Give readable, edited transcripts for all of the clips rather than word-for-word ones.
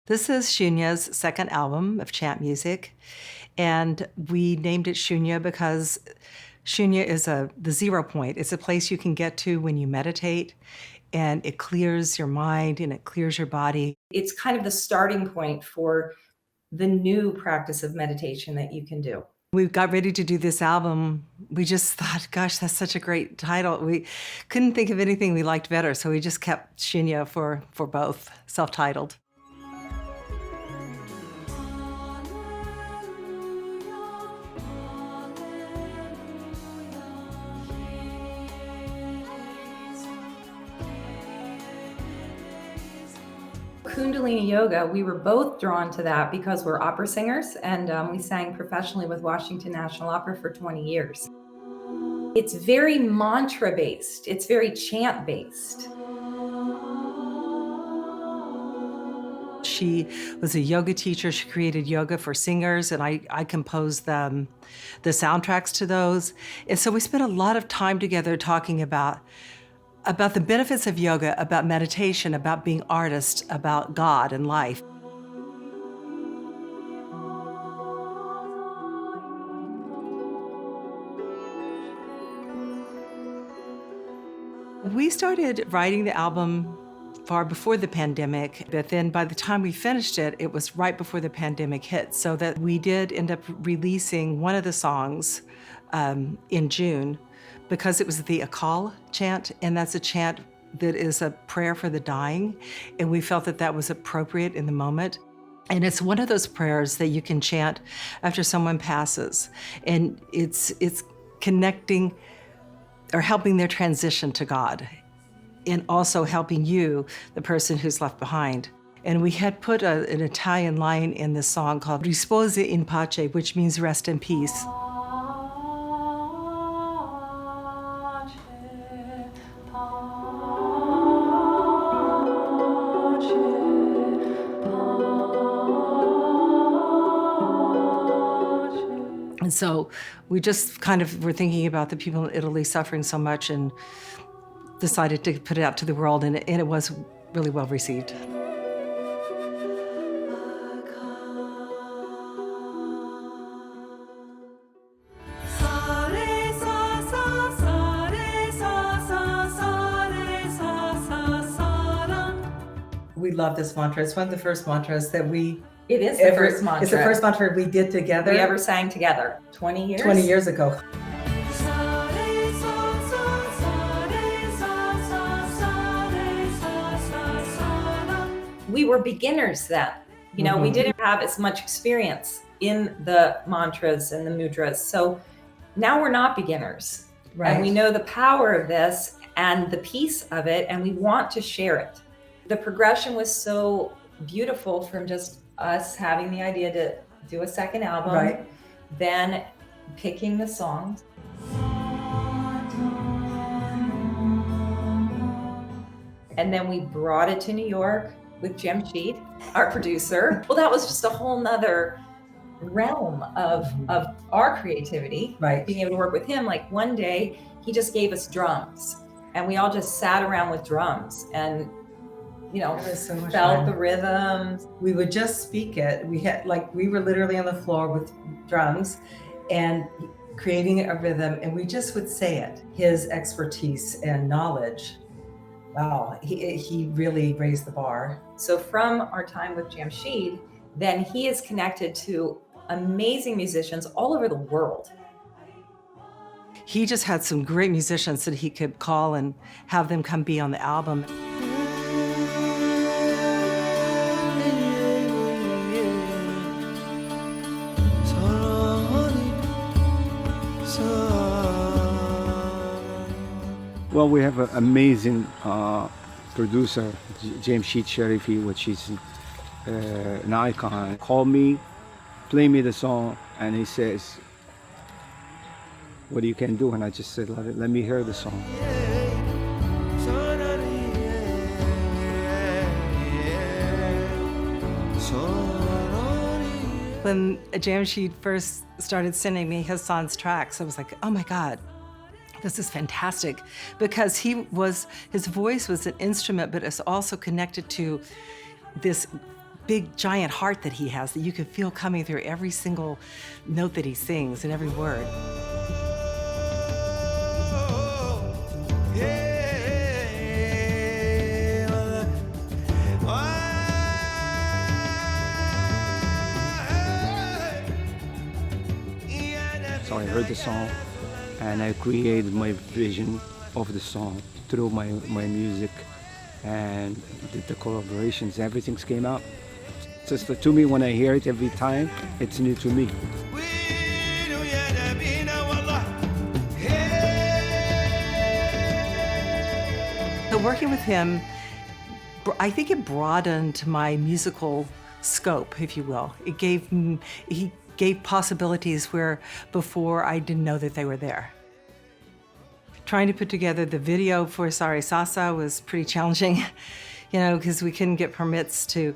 This is Shunia's second album of chant music, and we named it Shunia because Shunia is the 0 point. It's a place you can get to when you meditate, and it clears your mind and it clears your body. It's kind of the starting point for the new practice of meditation that you can do. We got ready to do this album. We just thought, gosh, that's such a great title. We couldn't think of anything we liked better, so we just kept Shunia for both, self-titled. Kundalini yoga, we were both drawn to that because we're opera singers, and we sang professionally with Washington National Opera for 20 years. It's very mantra-based. It's very chant-based. She was a yoga teacher. She created yoga for singers, and I composed the soundtracks to those. And so we spent a lot of time together talking about the benefits of yoga, about meditation, about being artists, about God and life. We started writing the album far before the pandemic, but then by the time we finished it, it was right before the pandemic hit, so that we did end up releasing one of the songs in June, because it was the Akal chant, and that's a chant that is a prayer for the dying, and we felt that that was appropriate in the moment. And it's one of those prayers that you can chant after someone passes, and it's connecting or helping their transition to God, and also helping you, the person who's left behind. And we had put an Italian line in this song called Riposa in pace, which means rest in peace. And so we just kind of were thinking about the people in Italy suffering so much and decided to put it out to the world, and it was really well received. We love this mantra. It's one of the first mantras that It is the first mantra. It's the first mantra we did together. We ever sang together. 20 years? 20 years ago. We were beginners then. You know, we didn't have as much experience in the mantras and the mudras. So now we're not beginners. Right. And we know the power of this and the peace of it, and we want to share it. The progression was so beautiful from just us having the idea to do a second album, right, then picking the songs. And then we brought it to New York with Jamshied, our producer. Well, that was just a whole nother realm of our creativity, right, being able to work with him. Like one day he just gave us drums and we all just sat around with drums and so felt the rhythms. We would just speak it. We were literally on the floor with drums and creating a rhythm, and we just would say it. His expertise and knowledge, wow, he really raised the bar. So from our time with Jamshied, then he is connected to amazing musicians all over the world. He just had some great musicians that he could call and have them come be on the album. Well, we have an amazing producer, Jamshied Sharifi, which is an icon. Call me, play me the song, and he says, what you can do? And I just said, let me hear the song. When Jamshied first started sending me Hassan's tracks, I was like, oh my God, this is fantastic, because his voice was an instrument, but it's also connected to this big giant heart that he has that you can feel coming through every single note that he sings and every word. So I heard the song and I created my vision of the song through my music and the collaborations. Everything came out. Just to me, when I hear it every time, it's new to me. So working with him, I think it broadened my musical scope, if you will. He gave possibilities where before I didn't know that they were there. Trying to put together the video for Sari Sasa was pretty challenging, you know, because we couldn't get permits to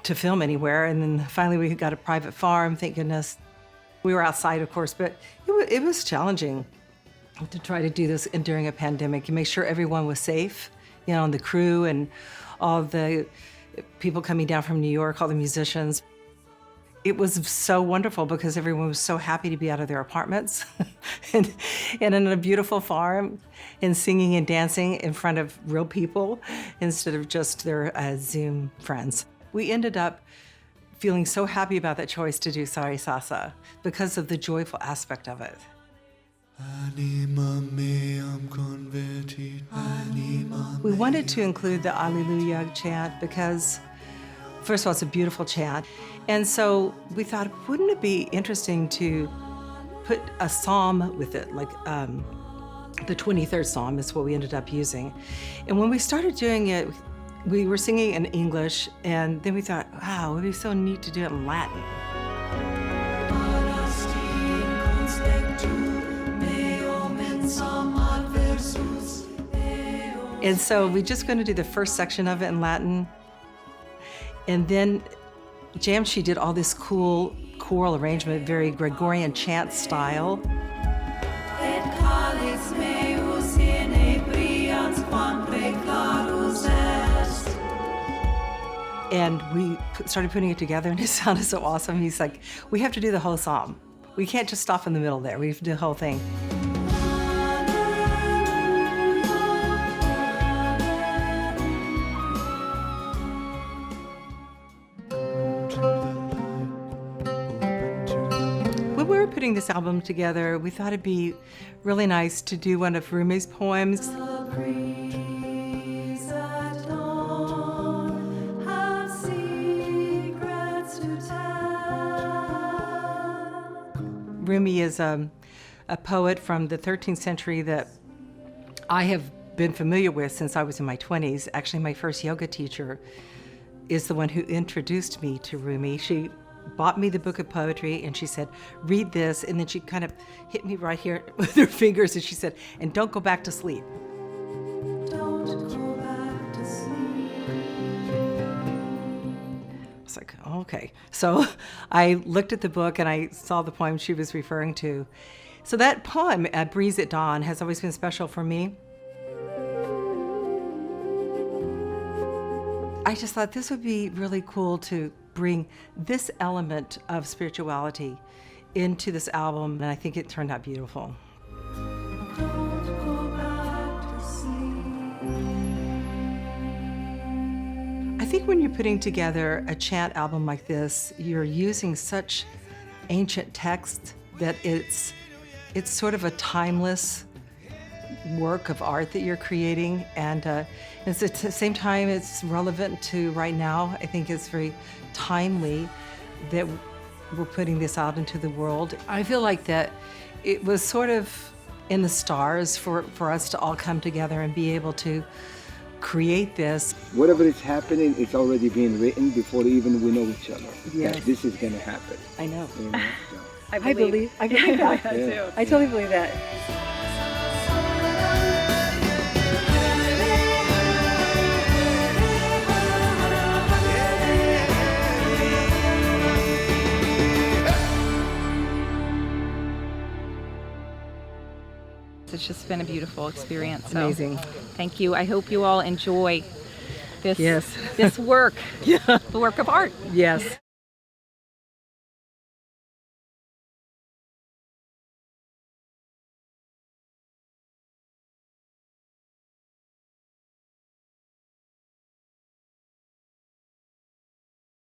film anywhere. And then finally we got a private farm, thank goodness. We were outside, of course, but it was challenging to try to do this during a pandemic and make sure everyone was safe, you know, and the crew and all the people coming down from New York, all the musicians. It was so wonderful because everyone was so happy to be out of their apartments and in a beautiful farm and singing and dancing in front of real people instead of just their Zoom friends. We ended up feeling so happy about that choice to do Sari Sasa because of the joyful aspect of it. We wanted to include the Alleluia chant because, first of all, it's a beautiful chant. And so we thought, wouldn't it be interesting to put a psalm with it, like the 23rd Psalm is what we ended up using. And when we started doing it, we were singing in English, and then we thought, wow, it would be so neat to do it in Latin. And so we're just going to do the first section of it in Latin. And then Jamshied did all this cool choral arrangement, very Gregorian chant style. And we started putting it together, and it sounded so awesome. He's like, we have to do the whole psalm. We can't just stop in the middle there. We have to do the whole thing. When we were putting this album together, we thought it'd be really nice to do one of Rumi's poems. Rumi is a poet from the 13th century that I have been familiar with since I was in my 20s. Actually, my first yoga teacher is the one who introduced me to Rumi. She bought me the book of poetry and she said, read this, and then she kind of hit me right here with her fingers and she said, and don't go back to sleep. Don't go back to sleep. I was like, oh, okay. So I looked at the book and I saw the poem she was referring to. So that poem, Breeze at Dawn, has always been special for me. I just thought this would be really cool to bring this element of spirituality into this album, and I think it turned out beautiful. I think when you're putting together a chant album like this, you're using such ancient text that it's sort of a timeless work of art that you're creating, and at the same time it's relevant to right now. I think it's very timely that we're putting this out into the world. I feel like that it was sort of in the stars for us to all come together and be able to create this. Whatever is happening, it's already being written before even we know each other. Yes. That this is gonna happen. I know. You know? So. I believe that. Yeah. I totally believe that. It's just been a beautiful experience. So Amazing. thank you. I hope you all enjoy this Yes. this work, the work of art. Yes.